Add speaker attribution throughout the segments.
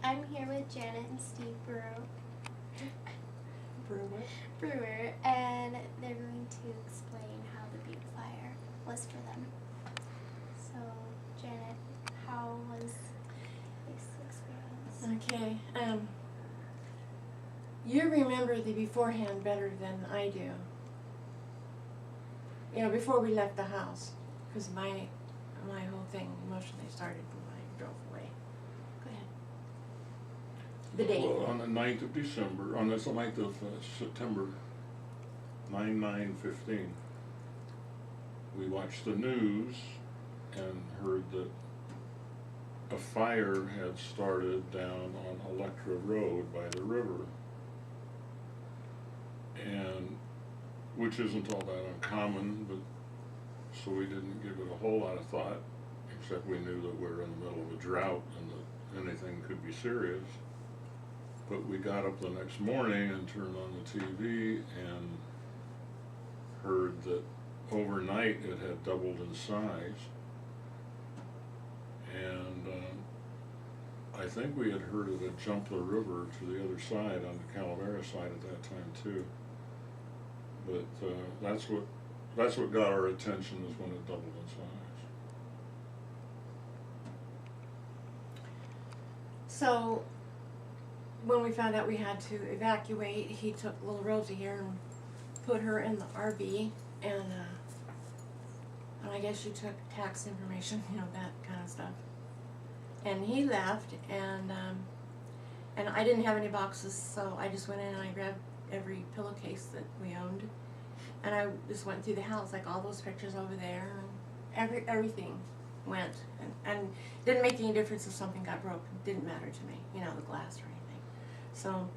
Speaker 1: I'm here with Janet and Steve Brewer, and they're going to explain how the Butte fire was for them. So, Janet, how was this experience?
Speaker 2: Okay, you remember the beforehand better than I do. You know, before we left the house, because my whole thing emotionally started when I drove away. Go ahead. The date.
Speaker 3: Well, on the 9th of December, on the 9th of September, 9/9/15, we watched the news and heard that a fire had started down on Electra Road by the river, and which isn't all that uncommon, but so we didn't give it a whole lot of thought, except we knew that we're in the middle of a drought and that anything could be serious. But we got up the next morning and turned on the TV and heard that overnight it had doubled in size. And I think we had heard it had jumped the river to the other side, on the Calavera side at that time too. But that's what got our attention, is when it doubled in size.
Speaker 2: So, when we found out we had to evacuate, he took little Rosie here and put her in the RV, and I guess you took tax information, you know, that kind of stuff. And he left, and I didn't have any boxes, so I just went in and I grabbed every pillowcase that we owned, and I just went through the house, like all those pictures over there, and everything went, and it didn't make any difference if something got broken. It didn't matter to me, you know, the glass or anything. So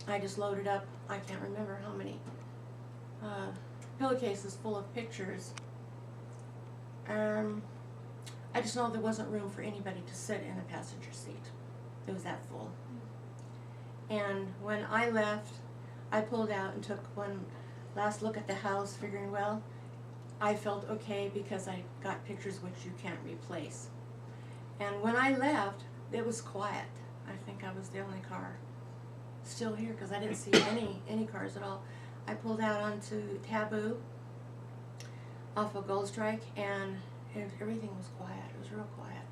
Speaker 2: I just loaded up, I can't remember how many pillowcases full of pictures. I just know there wasn't room for anybody to sit in a passenger seat. It was that full. And when I left, I pulled out and took one last look at the house, figuring, well, I felt okay because I got pictures which you can't replace. And when I left, it was quiet. I think I was the only car still here, because I didn't see any cars at all. I pulled out onto Taboo off of Gold Strike, and everything was quiet. It was real quiet.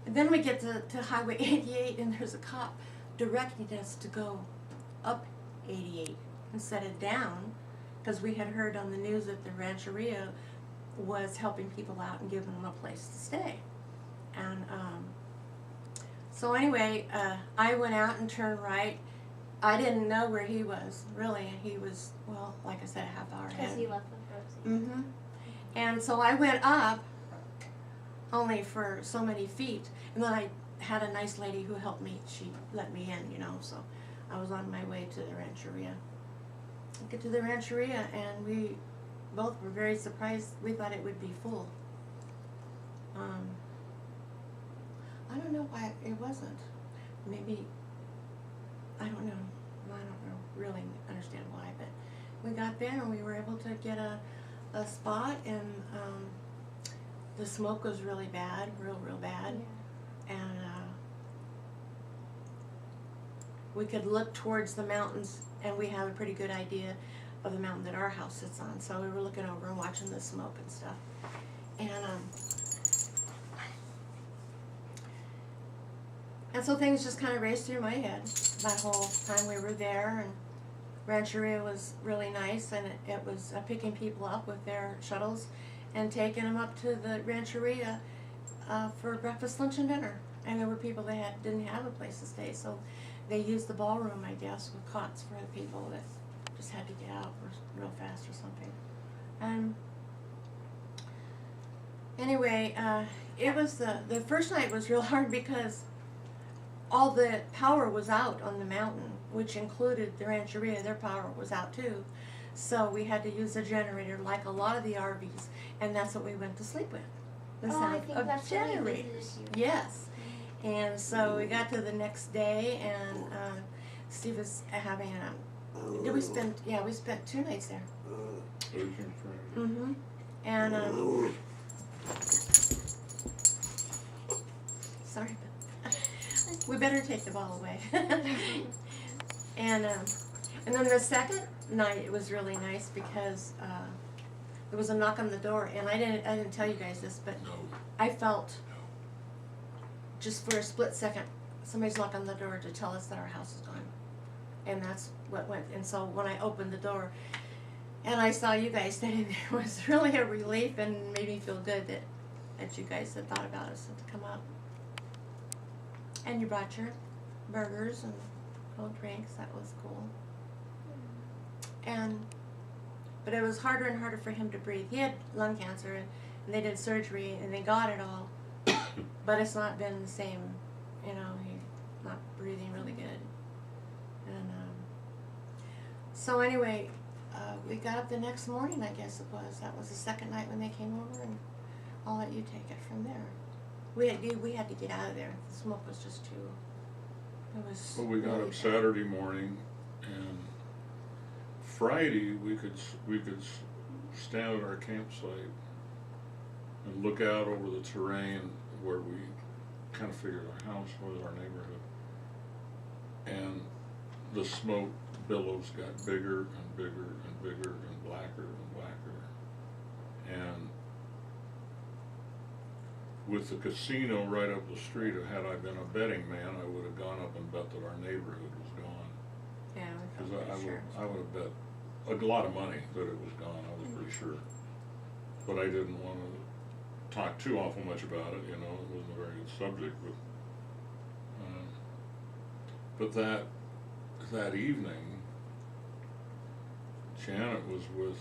Speaker 2: And then we get to Highway 88, and there's a cop directing us to go up 88 instead of down, because we had heard on the news that the Rancheria was helping people out and giving them a place to stay. And so anyway, I went out and turned right. I didn't know where he was, really. He was, well, like I said, a half hour ahead.
Speaker 1: Because he left with Rosie.
Speaker 2: Mm-hmm. And so I went up only for so many feet, and then I had a nice lady who helped me. She let me in, you know, so I was on my way to the Rancheria. I get to the Rancheria, and we both were very surprised. We thought it would be full. I don't know why it wasn't. Maybe, I don't know. I don't know, really understand why, but we got there and we were able to get a spot, and the smoke was really bad, real bad. Yeah. And we could look towards the mountains, and we have a pretty good idea of the mountain that our house sits on. So we were looking over and watching the smoke and stuff. And so things just kind of raced through my head that whole time we were there. And Rancheria was really nice, and it was picking people up with their shuttles and taking them up to the Rancheria for breakfast, lunch, and dinner. And there were people that didn't have a place to stay, so they used the ballroom, I guess, with cots for the people that just had to get out real fast or something. Anyway, it was the first night was real hard because all the power was out on the mountain, which included the Rancheria. Their power was out too. So we had to use a generator like a lot of the RVs, and that's what we went to sleep with. The sound
Speaker 1: I think
Speaker 2: of
Speaker 1: that's
Speaker 2: generators. Yes. And so we got to the next day, and Steve was having we spent 2 nights there.
Speaker 3: Thursday and Friday.
Speaker 2: Mm-hmm. And sorry, but We better take the ball away. And then the second night it was really nice because there was a knock on the door, and I didn't tell you guys this, but
Speaker 3: No.
Speaker 2: I felt just for a split second somebody's knocking on the door to tell us that our house is gone, and that's what went. And so when I opened the door and I saw you guys sitting there, it was really a relief and made me feel good that you guys had thought about us to come up. And you brought your burgers and cold drinks. That was cool. But it was harder and harder for him to breathe. He had lung cancer, and they did surgery, and they got it all. But it's not been the same, you know. He's not breathing really good. And so anyway, we got up the next morning, I guess it was. That was the second night when they came over, and I'll let you take it from there. We had to get out of there. The smoke was just too. It was.
Speaker 3: Well, we got
Speaker 2: really
Speaker 3: up
Speaker 2: bad.
Speaker 3: Saturday morning, and Friday we could stand at our campsite and look out over the terrain where we kind of figured our house was, our neighborhood, and the smoke billows got bigger and bigger and bigger and blacker and blacker, and with the casino right up the street, had I been a betting man, I would have gone up and bet that our neighborhood was gone.
Speaker 2: Yeah, we
Speaker 3: Because
Speaker 2: felt pretty sure.
Speaker 3: I would have bet a lot of money that it was gone, I was pretty sure. But I didn't want to talk too awful much about it, you know, it wasn't a very good subject, but that evening, Janet was with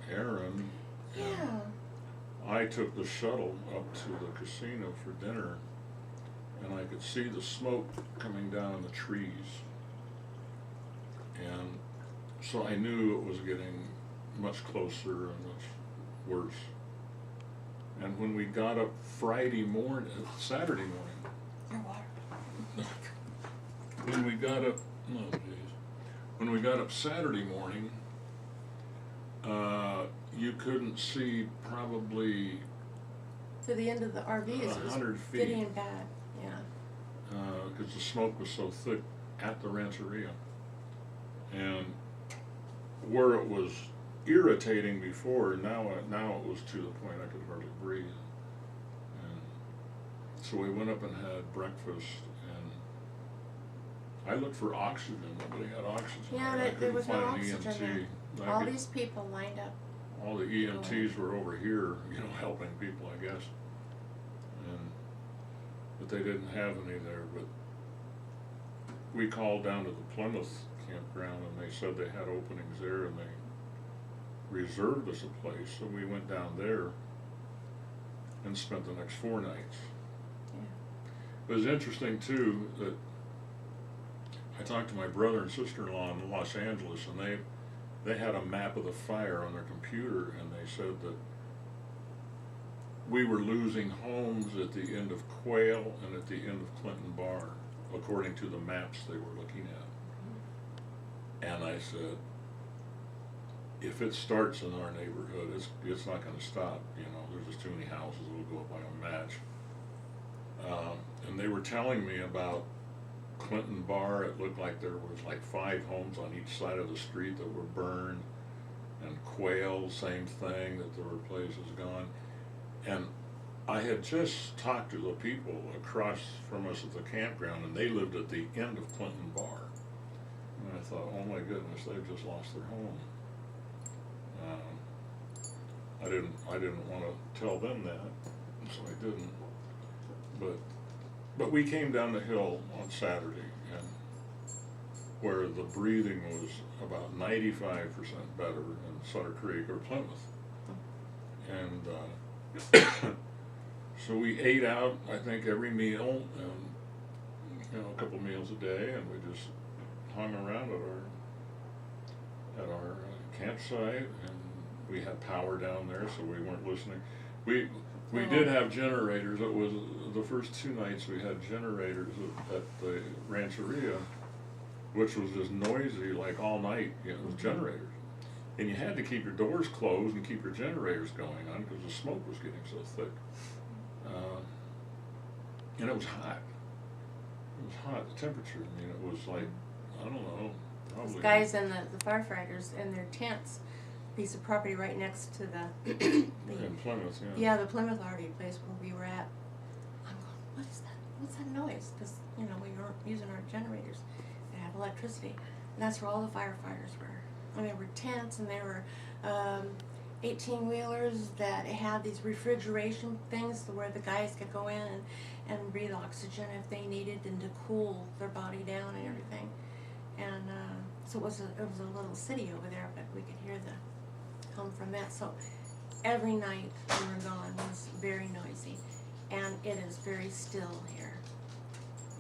Speaker 3: Aaron.
Speaker 2: Yeah.
Speaker 3: And I took the shuttle up to the casino for dinner, and I could see the smoke coming down in the trees. And so I knew it was getting much closer and much worse. And when we got up Saturday morning,
Speaker 2: Your water.
Speaker 3: when we got up, when we got up Saturday morning, you couldn't see probably
Speaker 2: To the end of the RV, it was
Speaker 3: 100 feet.
Speaker 2: getting bad. Yeah.
Speaker 3: Because the smoke was so thick at the rancheria. And where it was irritating before, now it was to the point I could hardly breathe. And so we went up and had breakfast, and I looked for oxygen. Nobody had oxygen.
Speaker 2: Yeah,
Speaker 3: I
Speaker 2: there was no
Speaker 3: couldn't find an
Speaker 2: oxygen
Speaker 3: EMT.
Speaker 2: there. All these people lined up.
Speaker 3: All the EMTs were over here, you know, helping people, I guess. But they didn't have any there. But we called down to the Plymouth campground, and they said they had openings there, and they reserved us a place. So we went down there and spent the next 4 nights.
Speaker 2: Yeah.
Speaker 3: It was interesting too that I talked to my brother and sister-in-law in Los Angeles, and they had a map of the fire on their computer, and they said that we were losing homes at the end of Quail and at the end of Clinton Bar, according to the maps they were looking at. And I said, if it starts in our neighborhood, it's not going to stop. You know, there's just too many houses that will go up by a match. And they were telling me about Clinton Bar. It looked like there was like 5 homes on each side of the street that were burned, and Quail, same thing, that there were places gone. And I had just talked to the people across from us at the campground, and they lived at the end of Clinton Bar. And I thought, oh my goodness, they've just lost their home. I didn't want to tell them that, so I didn't. But we came down the hill on Saturday, and where the breathing was about 95% better in Sutter Creek or Plymouth. And so we ate out, I think, every meal, and you know, a couple meals a day, and we just hung around at our campsite, and we had power down there, so we weren't listening. We did have generators. It was the first 2 nights we had generators at the rancheria, which was just noisy like all night. You know, it was generators, and you had to keep your doors closed and keep your generators going on because the smoke was getting so thick, and it was hot. was hot, the temperature, I mean, it was like, I don't know,
Speaker 2: Those
Speaker 3: probably.
Speaker 2: guys and the firefighters in their tents, piece of property right next to the,
Speaker 3: In Plymouth, yeah.
Speaker 2: yeah, the Plymouth RV place where we were at. I'm going, what is that? What's that noise? Because, you know, we weren't using our generators. They have electricity. And that's where all the firefighters were. And there were tents and there were 18-wheelers that had these refrigeration things where the guys could go in and breathe oxygen if they needed and to cool their body down and everything. And so it was a little city over there, but we could hear the hum from that. So every night we were gone was very noisy, and it is very still here.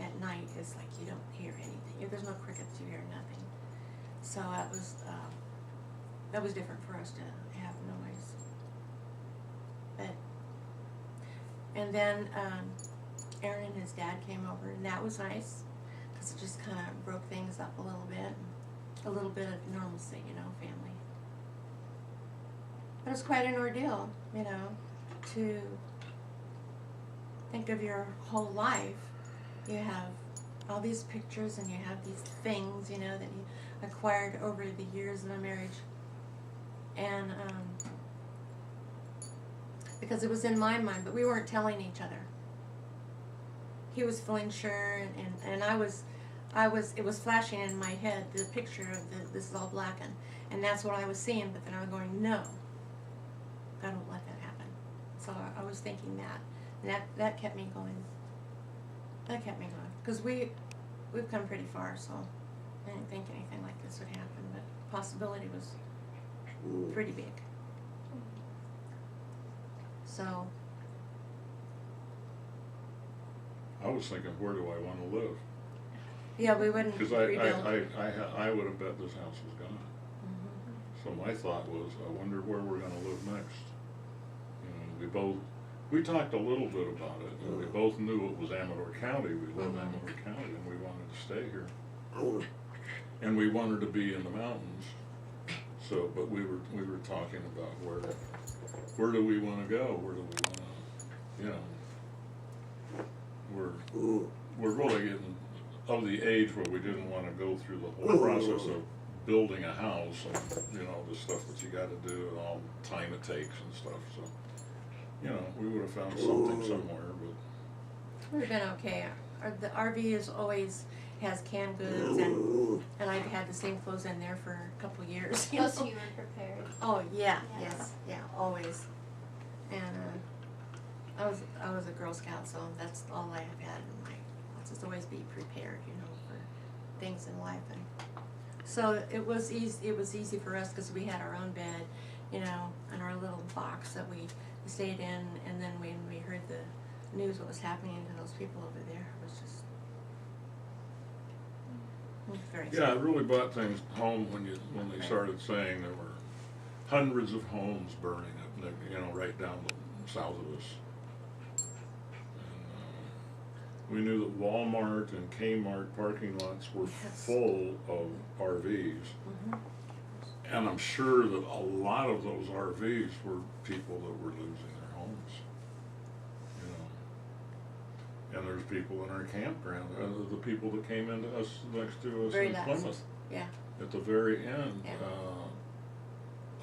Speaker 2: At night, it's like you don't hear anything. There's no crickets, you hear nothing. So that was different for us to have noise. But and then Aaron and his dad came over, and that was nice because it just kind of broke things up a little bit of normalcy, you know, family. But it's quite an ordeal, you know, to think of your whole life. You have all these pictures and you have these things, you know, that you acquired over the years of a marriage. And because it was in my mind, but we weren't telling each other. He was feeling sure, and I was, it was flashing in my head, the picture of this is all blackened. And that's what I was seeing, but then I was going, no, God won't let that happen. So I was thinking that, and that kept me going. That kept me going, because we've come pretty far, so I didn't think anything like this would happen, but the possibility was pretty big. So
Speaker 3: I was thinking, where do I want to live?
Speaker 2: yeah, we wouldn't
Speaker 3: Because
Speaker 2: rebuild.
Speaker 3: I would have bet this house was gone.
Speaker 2: Mhm.
Speaker 3: So my thought was, I wonder where we're gonna live next. You know, we talked a little bit about it, and we both knew it was Amador County, we live in Amador County, and we wanted to stay here. And we wanted to be in the mountains, so, but we were talking about where do we wanna go, where do we wanna, you know, we're really getting of the age where we didn't wanna go through the whole process of building a house and, you know, the stuff that you gotta do and all the time it takes and stuff, so. You know, we would have found something somewhere, but.
Speaker 2: We've been okay. The RV is always has canned goods, and I've had the same clothes in there for a couple years.
Speaker 1: Oh, so you were prepared.
Speaker 2: Oh yeah,
Speaker 1: Yeah.
Speaker 2: yes, yeah, always. And I was a Girl Scout, so that's all I have had in my. I'll just always be prepared, you know, for things in life, and so it was easy. It was easy for us because we had our own bed, you know, and our little box that we stayed in, and then when we heard the news what was happening to those people over there, it was just very
Speaker 3: Yeah,
Speaker 2: sad.
Speaker 3: it really brought things home when they started saying there were hundreds of homes burning up, you know, right down the south of us. And we knew that Walmart and Kmart parking lots were
Speaker 2: Yes.
Speaker 3: full of RVs.
Speaker 2: Mhm.
Speaker 3: And I'm sure that a lot of those RVs were people that were losing their homes, you know. And there's people in our campground, the people that came into us, next to us
Speaker 2: Very
Speaker 3: in
Speaker 2: last.
Speaker 3: Plymouth.
Speaker 2: Yeah.
Speaker 3: At the very end,
Speaker 2: Yeah.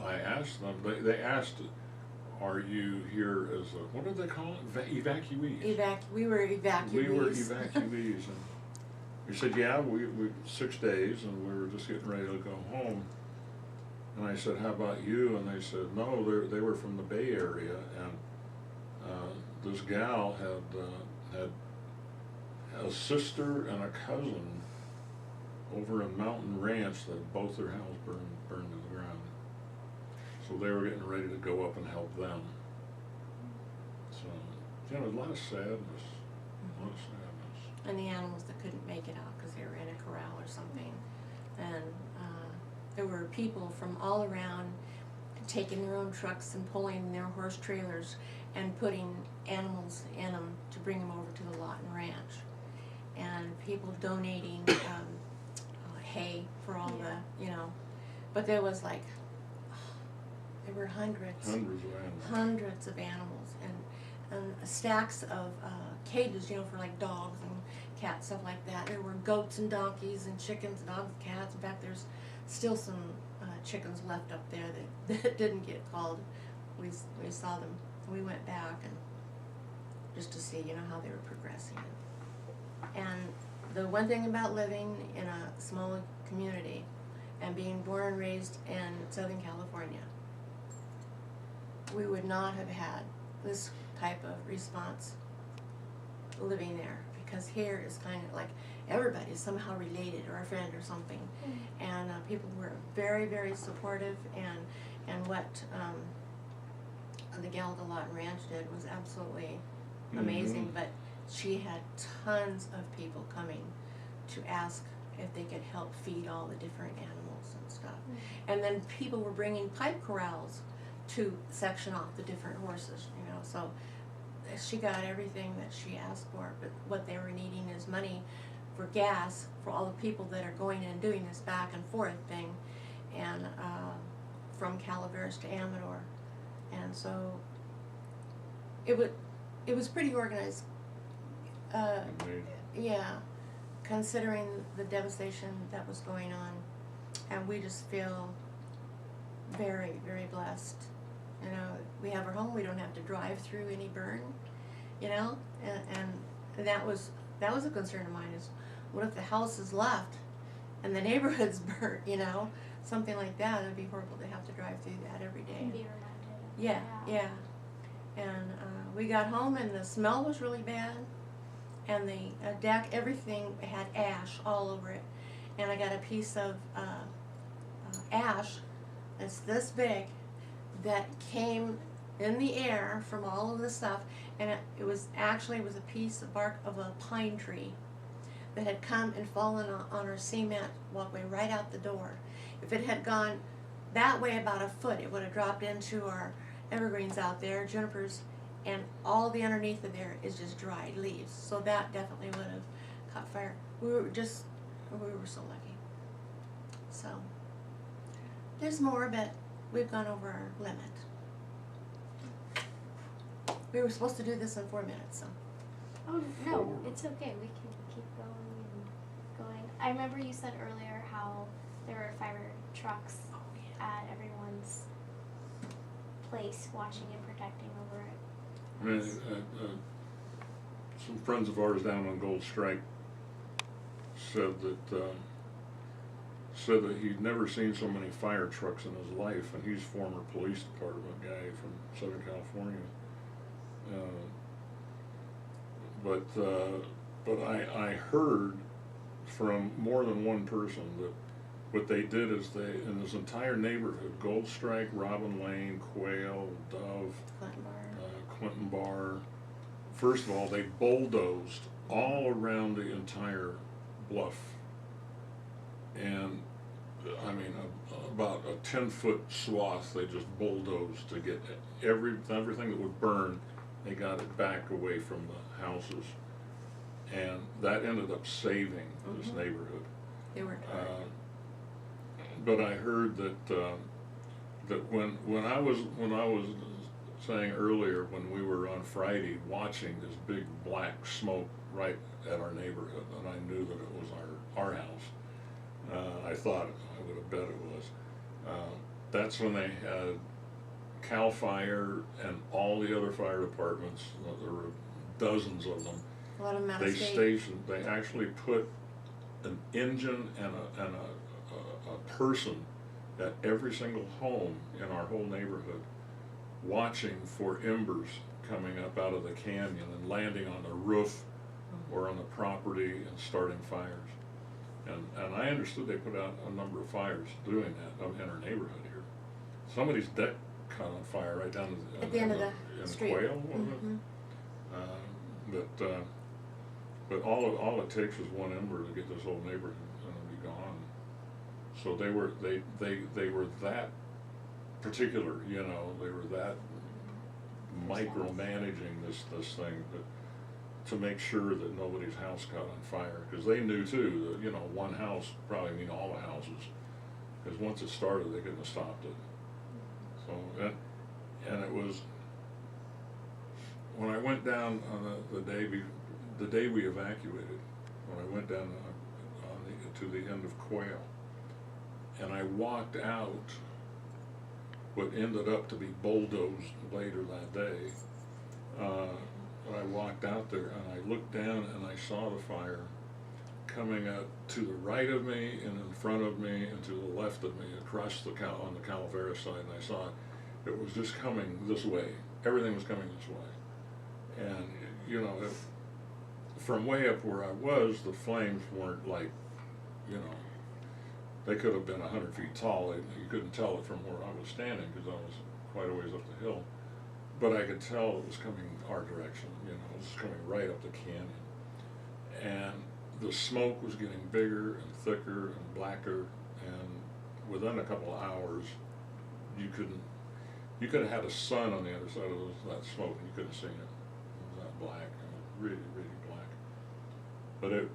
Speaker 3: I asked them, they asked, are you here as a, what did they call it, evacuees?
Speaker 2: We were evacuees.
Speaker 3: We were evacuees, and we said, yeah, we 6 days, and we were just getting ready to go home. And I said, how about you? And they said, no, they were from the Bay Area, and this gal had a sister and a cousin over in Mountain Ranch that both their houses burned to the ground. So they were getting ready to go up and help them. So, you know, a lot of sadness, a lot of sadness.
Speaker 2: And the animals that couldn't make it out because they were in a corral or something. And there were people from all around taking their own trucks and pulling their horse trailers and putting animals in them to bring them over to the lot and ranch. And people donating hay for all the, you know. But there was like, there were hundreds of animals and stacks of cages, you know, for like dogs and cats, stuff like that. There were goats and donkeys and chickens, dogs, cats. In fact, there's still some chickens left up there that didn't get called. We saw them. We went back and just to see, how they were progressing. And the one thing about living in a small community and being born and raised in Southern California, we would not have had this type of response living there, because here is kind of like everybody is somehow related or a friend or something. And people were very, very supportive, and what the gal at the Lot and Ranch did was absolutely amazing. But she had tons of people coming to ask if they could help feed all the different animals and stuff. And then people were bringing pipe corrals to section off the different horses, so she got everything that she asked for. But what they were needing is money for gas for all the people that are going and doing this back and forth thing, and from Calaveras to Amador. And so it was pretty organized. Yeah, considering the devastation that was going on, and we just feel very, very blessed. We have our home. We don't have to drive through any burn, and that was a concern of mine. Is what if the house is left and the neighborhood's burnt? Something like that. It'd be horrible to have to drive through that every day.
Speaker 1: And be reminded.
Speaker 2: Yeah. And we got home and the smell was really bad, and the deck, everything had ash all over it. And I got a piece of ash that's this big that came in the air from all of the stuff, and it was a piece of bark of a pine tree that had come and fallen on our cement walkway right out the door. If it had gone that way about a foot, it would have dropped into our evergreens out there, junipers, and all the underneath of there is just dried leaves. So that definitely would have caught fire. We were so lucky. So there's more, but we've gone over our limit. We were supposed to do this in 4 minutes, so.
Speaker 1: Oh, no, it's okay. We can keep going and going. I remember you said earlier how there were fire trucks at everyone's place watching and protecting over it.
Speaker 3: Some friends of ours down on Gold Strike said that he'd never seen so many fire trucks in his life, and he's a former police department guy from Southern California. But I heard from more than one person that what they did is in this entire neighborhood, Gold Strike, Robin Lane, Quail, Dove, Clinton Bar, first of all, they bulldozed all around the entire bluff. And about a 10-foot swath they just bulldozed to get everything that would burn. They got it back away from the houses, and that ended up saving this neighborhood.
Speaker 2: They were
Speaker 3: but I heard that when I was saying earlier, when we were on Friday watching this big black smoke right at our neighborhood, and I knew that it was our house. I thought, I would have bet it was. That's when they had CAL FIRE and all the other fire departments. There were dozens of them.
Speaker 2: A lot of them out of state.
Speaker 3: They actually put an engine and a person at every single home in our whole neighborhood, watching for embers coming up out of the canyon and landing on the roof or on the property and starting fires. And I understood they put out a number of fires doing that in our neighborhood here. Somebody's deck caught on fire right down
Speaker 2: at the end of the street.
Speaker 3: Quail, was it? But all it takes is one ember to get this whole neighborhood be gone. So they were that particular, they were that micromanaging this thing to make sure that nobody's house caught on fire, because they knew too that one house probably mean all the houses, because once it started they couldn't have stopped it. So and it was when I went down on the day we evacuated, went down to the end of Quail. And I walked out what ended up to be bulldozed later that day. I walked out there and I looked down and I saw the fire coming up to the right of me and in front of me and to the left of me across on the Calavera side, and I saw it was just coming this way. Everything was coming this way. And, you know, from way up where I was, the flames weren't like, you know, they could have been 100 feet tall. You couldn't tell it from where I was standing because I was quite a ways up the hill. But I could tell it was coming our direction, you know, it was coming right up the canyon. And the smoke was getting bigger and thicker and blacker, and within a couple of hours, you could have had a sun on the other side of that smoke and you couldn't see it. It was that black, really, really black. But it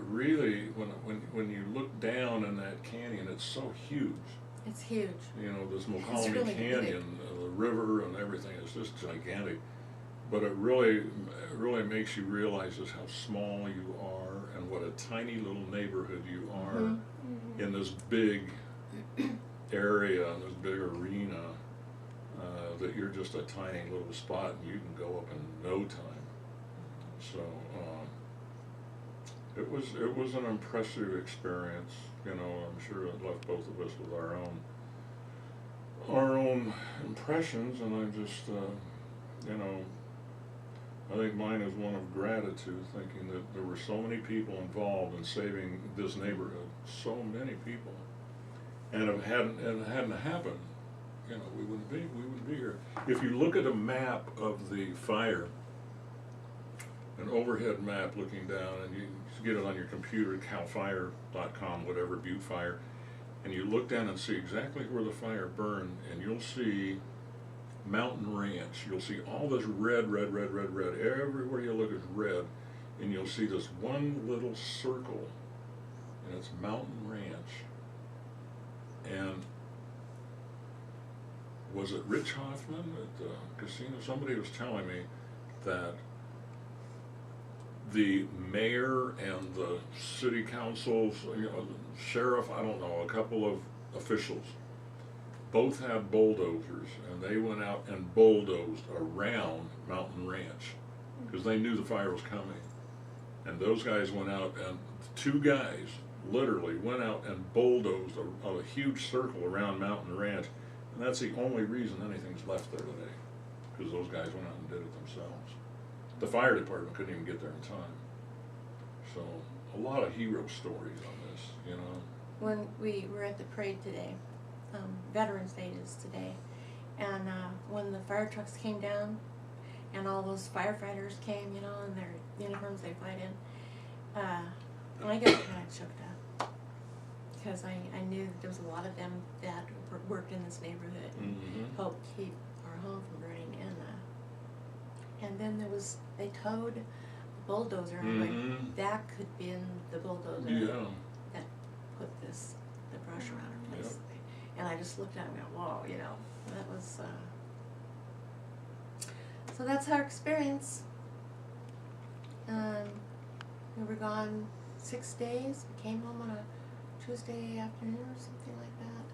Speaker 3: really, when you look down in that canyon, it's so huge.
Speaker 2: It's huge.
Speaker 3: You know, this
Speaker 2: It's
Speaker 3: Mokelumne
Speaker 2: really
Speaker 3: Canyon, the river and everything is just gigantic. But it really makes you realize just how small you are and what a tiny little neighborhood you are
Speaker 2: Mm-hmm.
Speaker 3: in this big area, in this big arena, that you're just a tiny little spot and you can go up in no time. So it was an impressive experience. You know, I'm sure it left both of us with our own impressions, and I'm just, you know, I think mine is one of gratitude, thinking that there were so many people involved in saving this neighborhood, so many people, and if it hadn't happened, you know, we wouldn't be here. If you look at a map of the fire, an overhead map looking down, and you get it on your computer, calfire.com, whatever, Butte Fire, and you look down and see exactly where the fire burned, and you'll see Mountain Ranch. You'll see all this red. Everywhere you look is red, and you'll see this one little circle, and it's Mountain Ranch. And was it Rich Hoffman at the casino? Somebody was telling me that the mayor and the city councils, you know, the sheriff, I don't know, a couple of officials, both had bulldozers, and they went out and bulldozed around Mountain Ranch because they knew the fire was coming. And those guys went out, and two guys literally went out and bulldozed a huge circle around Mountain Ranch, and that's the only reason anything's left there today, because those guys went out and did it themselves. The fire department couldn't even get there in time. So a lot of hero stories on this, you know.
Speaker 2: When we were at the parade today, Veterans Day is today, and when the fire trucks came down and all those firefighters came, you know, in their uniforms they fight in, I got kind of choked up because I knew that there was a lot of them that worked in this neighborhood and helped keep our home from burning. And then they towed the bulldozer, and I'm like, that could have been the bulldozer that put the brush around her place.
Speaker 3: Yep.
Speaker 2: And I just looked at it and went, whoa, you know, that was, so that's our experience. We were gone 6 days. We came home on a Tuesday afternoon or something like that.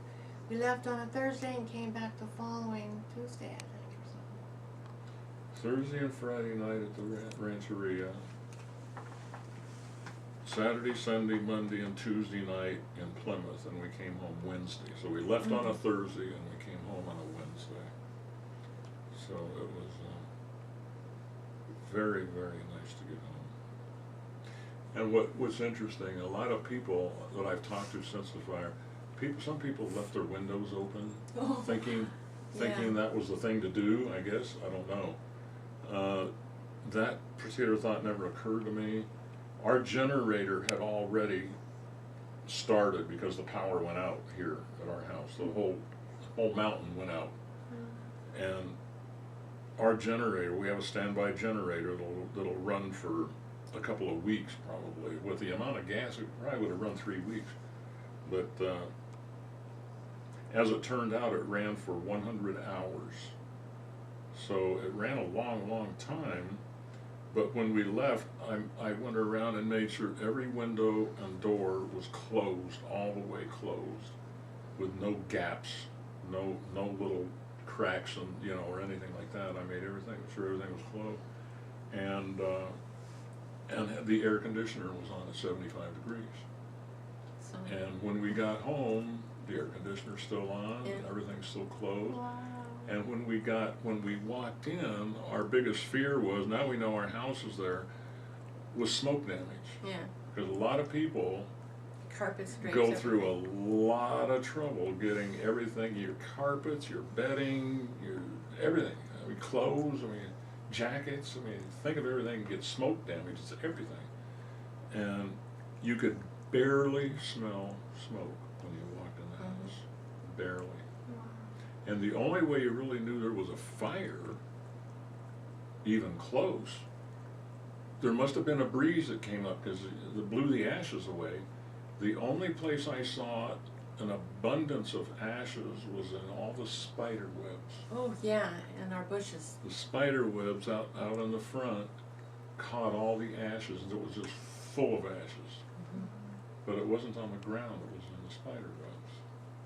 Speaker 2: We left on a Thursday and came back the following Tuesday, I think, or something.
Speaker 3: Thursday and Friday night at the Rancheria. Saturday, Sunday, Monday, and Tuesday night in Plymouth, and we came home Wednesday. So we left on a Thursday and we came home on a Wednesday. So it was very, very nice to get home. And what was interesting, a lot of people that I've talked to since the fire, some people left their windows open, thinking that was the thing to do, I guess. I don't know. That particular thought never occurred to me. Our generator had already started because the power went out here at our house. The whole mountain went out. And our generator, we have a standby generator that'll run for a couple of weeks probably. With the amount of gas, it probably would have run 3 weeks. But as it turned out, it ran for 100 hours. So it ran a long, long time. But when we left, I went around, and and made sure every window and door was closed, all the way closed, with no gaps, no little cracks and, you know, or anything like that. I made sure everything was closed. And the air conditioner was on at 75 degrees.
Speaker 4: So,
Speaker 3: And when we got home, the air conditioner's still on,
Speaker 4: Yeah.
Speaker 3: and everything's still closed.
Speaker 1: Wow.
Speaker 3: And when we walked in, our biggest fear was, now we know our house is there, was smoke damage.
Speaker 4: yeah,
Speaker 3: Because a lot of people
Speaker 4: carpets, drapes,
Speaker 3: go through a
Speaker 4: everything.
Speaker 3: lot of trouble getting everything, your carpets, your bedding, your everything. I mean, clothes, I mean, jackets, I mean, think of everything that gets smoke damage, it's everything. And you could barely smell smoke when you walked in the house, barely.
Speaker 1: Wow.
Speaker 3: And the only way you really knew there was a fire, even close, there must have been a breeze that came up because it blew the ashes away. The only place I saw an abundance of ashes was in all the spider webs.
Speaker 4: Oh, yeah, and our bushes.
Speaker 3: The spider webs out in the front caught all the ashes, and it was just full of ashes. But it wasn't on the ground, it was in the spider webs.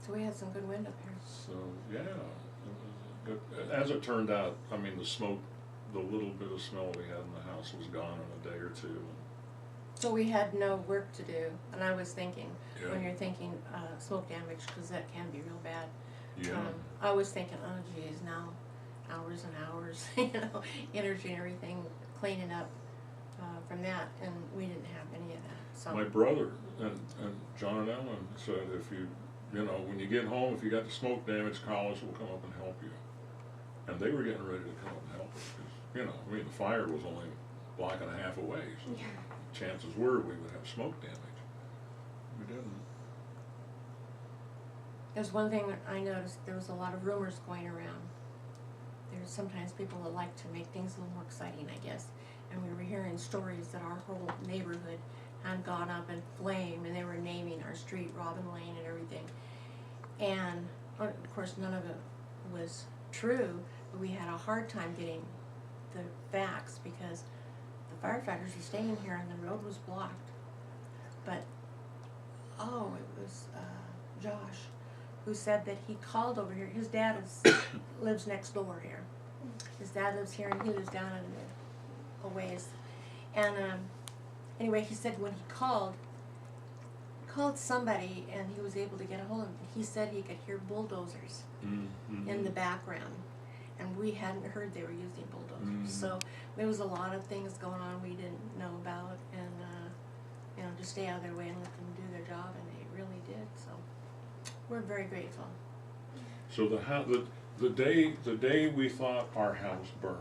Speaker 4: So we had some good wind up here.
Speaker 3: So, yeah, it was good. As it turned out, I mean, the smoke, the little bit of smell we had in the house was gone in a day or two.
Speaker 4: So we had no work to do, and I was thinking,
Speaker 3: Yeah.
Speaker 4: when you're thinking smoke damage, because that can be real bad.
Speaker 3: Yeah.
Speaker 4: I was thinking, oh geez, now hours and hours, you know, energy and everything, cleaning up from that, and we didn't have any of that. So
Speaker 3: My brother and John and Ellen said, if you know, when you get home, if you got the smoke damage, call us, we'll come up and help you. And they were getting ready to come up and help us, because, you know, I mean, the fire was only a block and a half away, so
Speaker 1: Yeah.
Speaker 3: chances were we would have smoke damage. We didn't.
Speaker 4: there's one thing that I noticed, there was a lot of rumors going around. There's sometimes people that like to make things a little more exciting, I guess. And we were hearing stories that our whole neighborhood had gone up in flame, and they were naming our street Robin Lane and everything. And of course, none of it was true, but we had a hard time getting the facts because the firefighters were staying here and the road was blocked. But oh, it was Josh who said that he called over here. His dad lives next door here. His dad lives here and he lives down in a ways. And anyway, he said when he called somebody and he was able to get a hold of him, he said he could hear bulldozers in the background. And we hadn't heard they were using bulldozers. So there was a lot of things going on we didn't know about, and you know, just stay out of their way and let them do their job, and they really did. So we're very grateful.
Speaker 3: So the day we thought our house burned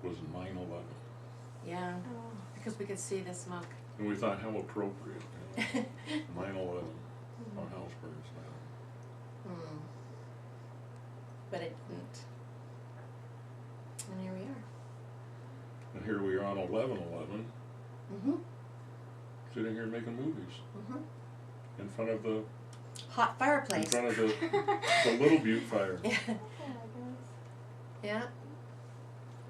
Speaker 3: was 9/11,
Speaker 4: Yeah,
Speaker 1: Oh.
Speaker 4: because we could see the smoke.
Speaker 3: and we thought how appropriate. You know? 9/11, our house burns down.
Speaker 4: But it didn't. And here we are.
Speaker 3: And here we are on 11/11, sitting here making movies in front of the
Speaker 4: Hot fireplace.
Speaker 3: the Little Butte fire.
Speaker 4: Yeah.
Speaker 1: Oh my goodness.
Speaker 4: Yeah.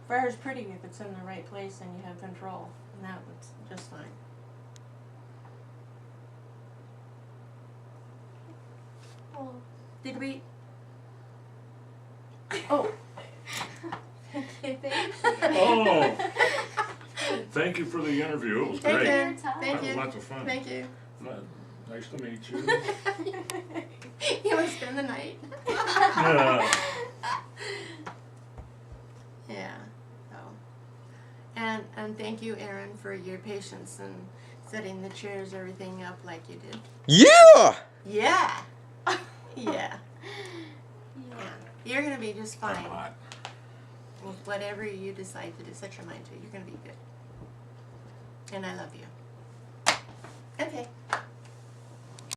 Speaker 4: Fire's pretty if it's in the right place and you have control, and that was just fine.
Speaker 1: Oh.
Speaker 4: Did we? Oh.
Speaker 1: Thank you.
Speaker 3: Oh, thank you for the interview. It was
Speaker 4: Thank
Speaker 3: great.
Speaker 4: you.
Speaker 1: Thank
Speaker 4: Thank
Speaker 3: That was
Speaker 4: you.
Speaker 3: lots of fun.
Speaker 4: Thank you.
Speaker 3: Nice to meet you.
Speaker 4: You want to spend the night?
Speaker 3: Yeah.
Speaker 4: Yeah. So. And thank you, Aaron, for your patience and setting the chairs, everything up like you did.
Speaker 5: Yeah!
Speaker 4: Yeah. Yeah.
Speaker 1: Yeah.
Speaker 4: Yeah. You're gonna be just
Speaker 3: I'm
Speaker 4: fine.
Speaker 3: hot.
Speaker 4: With whatever you decide to do, set your mind to, you're gonna be good. And I love you. Okay.